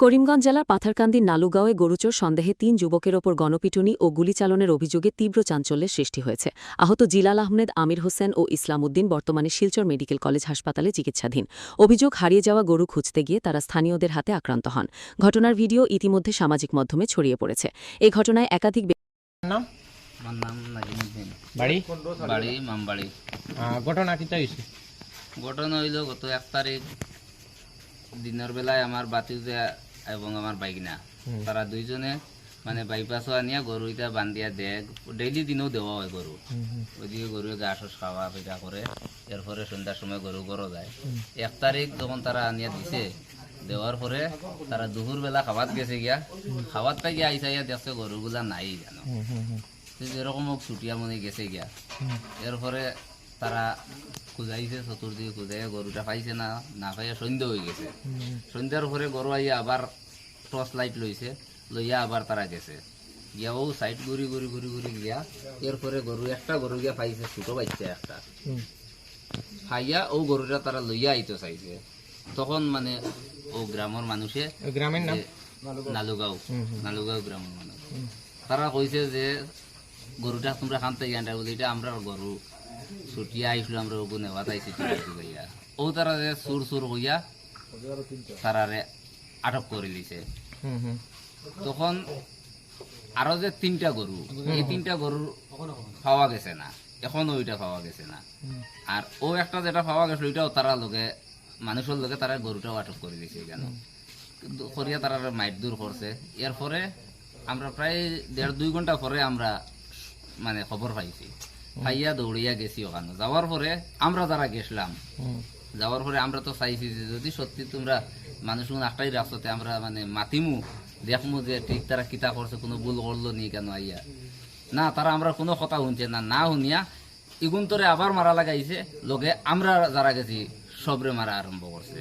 করিমগঞ্জ জেলার পাথারকান্দির নালুগাঁওয়ে গরুচোর সন্দেহে ৩ যুবকের ওপর গণপিটুনি ও গুলিচালনের অভিযোগে তীব্র চাঞ্চল্যের সৃষ্টি হয়েছে। আহত জিলাল আহমেদ, আমির হোসেন ও ইসলাম উদ্দিন বর্তমানে শিলচর মেডিকেল কলেজ হাসপাতালে চিকিৎসাধীন। অভিযোগ, হারিয়ে যাওয়া গরু খুঁজতে গিয়ে তারা স্থানীয়দের হাতে আক্রান্ত হন। ঘটনার ভিডিও ইতিমধ্যে সামাজিক মাধ্যমে ছড়িয়ে পড়েছে। এই ঘটনায় একাধিক নাম আমার নাম নাজিমুদ্দিন। বাড়ি বাড়ি মামবাড়ি। ঘটনা কিতা হয়েছে? ঘটনা হইল গত 1 তারিখ দিনের বেলায় আমার বাতিজা এবং আমার বাইকনা তারা দুইজনে মানে বাইপাসও আনিয়া গরু ইটা বান্ধিয়া দেয়। ডেইলি দিনেও দেওয়া হয় গরু। ওইদিকে গরু ঘাস খাওয়া পিঠা করে, এরপরে সন্ধ্যার সময় গরু গরো যায়। 1 তারিখ যখন তারা আনিয়া দিছে, দেওয়ার পরে তারা দুপুর বেলা খাওয়াত গেছে গিয়া, খাওয়াতটা গিয়া আইসাইয়া দেখছে গরুগুলা নাই জানো। এরকম ছুটিয়া মনে গেছে গিয়া, এরপরে তারা খুঁজাইছে, চতুর্দিকে খুঁজাইয়া গরুটা পাইছে না, না পাইয়া সন্ধ্যা হয়ে গেছে। সন্ধ্যার পরে গরু আইয়া আবার টর্চ লাইট লইছে, লইয়া আবার তারা গেছে গিয়া ও সাইড ঘুরি ঘুরি ঘুরি ঘুরি গিয়া, এরপরে একটা গরু গিয়া পাইছে, ছোট বাচ্চা একটা পাইয়া ও গরুটা তারা লইয়া আইতে চাইছে। তখন মানে ও গ্রামের মানুষে, গ্রামের নাম নালুগাঁও, নালুগাঁও গ্রামের মানুষ, তারা কইছে যে গরুটা তোমরা খানতে গিয়া বলে, এটা আমরা গরু ছুটিয়া আইসলো, আমরা ওগু নেওয়া চাইছি হইয়া। ও তারা যে সুর সুর হইয়া তারারে আটক করে দিছে। তখন আরো যে 3টা গরু, এই 3টা গরু পাওয়া গেছে না, এখনো ওইটা পাওয়া গেছে না। আর ও একটা যেটা পাওয়া গেছিল, ওইটাও তারা লোকে মানুষের লোকে তারা গরুটাও আটক করে দিছে কেন করিয়া তারা মাইট দূর করছে। এরপরে আমরা প্রায় 1.5-2 ঘন্টা পরে আমরা মানে খবর পাইছি, পাইয়া দৌড়িয়া গেছি ওখানে। যাওয়ার পরে আমরা যারা গেছিলাম, যাওয়ার পরে আমরা তো চাইছি যে যদি সত্যি তোমরা মানুষ একটাই রাস্তাতে আমরা মানে মাতিমু, দেখমু যে ঠিক তারা কিতা করছে, কোনো ভুল করলো নি কেন আইয়া না। তারা আমরা কোনো কথা শুনছে না, না শুনিয়া ইগুন্তরে আবার মারা লাগাইছে। লোকে আমরা যারা গেছি সবরে মারা আরম্ভ করছে।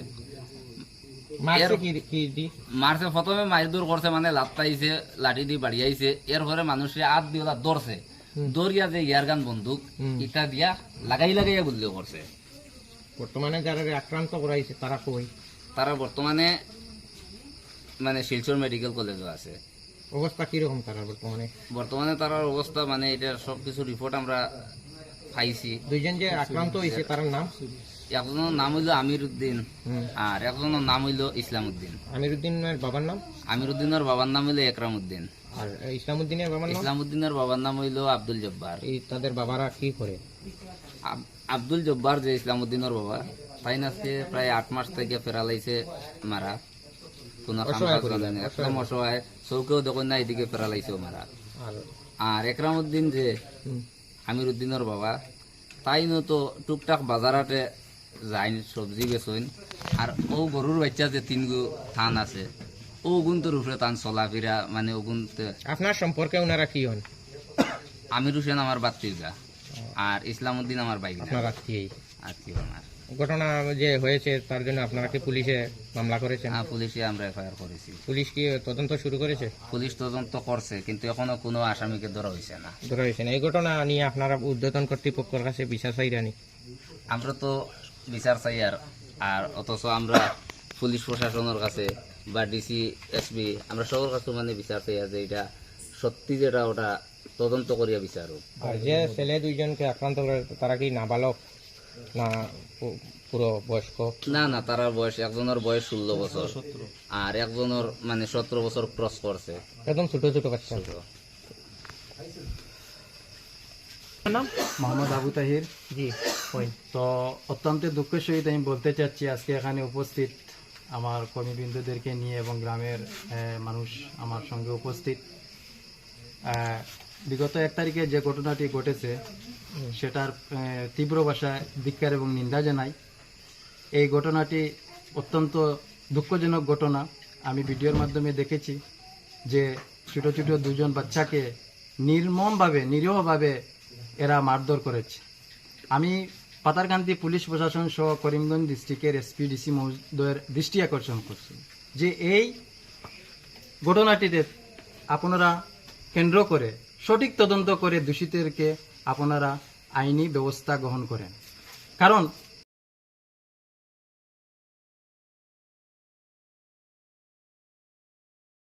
মারছে প্রথমে মারধর করছে, মানে লাত্তাইছে, লাঠি দিয়ে বাড়িয়াইছে। এরপরে মানুষে হাত দিয়ে ধরছে, দৌড়িয়া যে ইয়ারগান বন্দুক ইটা দিয়া লাগাই লাগাইয়া গুলিও করছে। বর্তমানে যারা আক্রান্ত করাইছে তারা কই? তারা বর্তমানে মানে শিলচর মেডিকেল কলেজে আছে। অবস্থা কিরকম তারা বর্তমানে? বর্তমানে তার অবস্থা মানে এটা সবকিছু রিপোর্ট আমরা পাইছি। দুইজন যে আক্রান্ত হয়েছে তার নাম? একজনের নাম হইল আমির উদ্দিন, আর একজনের নাম হইল ইসলাম উদ্দিন। আমির উদ্দিনের বাবার নাম? আমির উদ্দিনের বাবার নাম হইল একরাম উদ্দিন। আর ইসলাম উদ্দিনের বাবার নাম? ইসলাম উদ্দিনের বাবার নাম হইল আব্দুল জব্বার। এই তাদের বাবারা কি করে? আব্দুল জব্বার যে ইসলাম উদ্দিনের বাবা, তাই আজকে প্রায় 8 মাস থেকে ফেরালাইছে মারা, কোনো একদম অসহায়, চৌকেও দেখুন না, এদিকে ফেরালাইছেও মারা। আর একরাম উদ্দিন যে আমির উদ্দিনের বাবা, তাই তো টুকটাক বাজারাতে যাই সবজি বেচইন। আর ও গরুর বাচ্চা যে 3 থান আছে, ও গুণটোর উপরে তান চলাফেরা, মানে ও গুণতে। আপনার সম্পর্কে ওনারা কি হন? আমির হোসেন আমার বাত্তিজা, আর ইসলাম উদ্দিন আমার বাইক আত্মীয়। আমার ঘটনা যে হয়েছে তার জন্য আপনারা কি পুলিশে মামলা করেছেন? হ্যাঁ, পুলিশে আমরা এফআইআর করেছি। পুলিশ কি তদন্ত শুরু করেছে? পুলিশ তদন্ত করছে, কিন্তু এখনো কোনো আসামিকে ধরা হয়েছে না। ধরা হয়েছে না। এই ঘটনা নিয়ে আপনারা ঊর্ধ্বতন কর্তৃপক্ষের কাছে বিচার চাইরানি? আমরা তো বিচার চাই, আর অথচ আমরা পুলিশ প্রশাসনের কাছে বা ডিসি এসপি আমরা সবার কাছে মানে বিচার চাই যে এটা সত্যি যেটা ওটা তদন্ত করিয়া বিচার হোক। আর যে ছেলে দুইজনকে আক্রান্ত করে তারা কি নাবালক না পুরো বয়স্ক? না না, তারা বয়স, একজনের বয়স 16 বছর, আর একজনের মানে 17 বছর ক্রস করছে, একদম ছোট ছোট বাচ্চা। নাম মোহাম্মদ আবু তাহির। জি, তো অত্যন্ত দুঃখের সহিত আমি বলতে চাচ্ছি, আজকে এখানে উপস্থিত আমার কর্মীবৃন্দদেরকে নিয়ে এবং গ্রামের মানুষ আমার সঙ্গে উপস্থিত। বিগত 1 তারিখে যে ঘটনাটি ঘটেছে সেটার তীব্র ভাষায় ধিক্কার এবং নিন্দা জানাই। এই ঘটনাটি অত্যন্ত দুঃখজনক ঘটনা। আমি ভিডিওর মাধ্যমে দেখেছি যে ছোট ছোট 2জন বাচ্চাকে নির্মমভাবে, নিরীহভাবে এরা মারধর করেছে। আমি পাথারকান্দি পুলিশ প্রশাসন সহ করিমগঞ্জ ডিস্ট্রিক্টের এসপি ডিসি মহোদয়ের দৃষ্টি আকর্ষণ করছি যে এই ঘটনাটিতে আপনারা কেন্দ্র করে সঠিক তদন্ত করে দোষীদেরকে আপনারা আইনি ব্যবস্থা গ্রহণ করেন। কারণ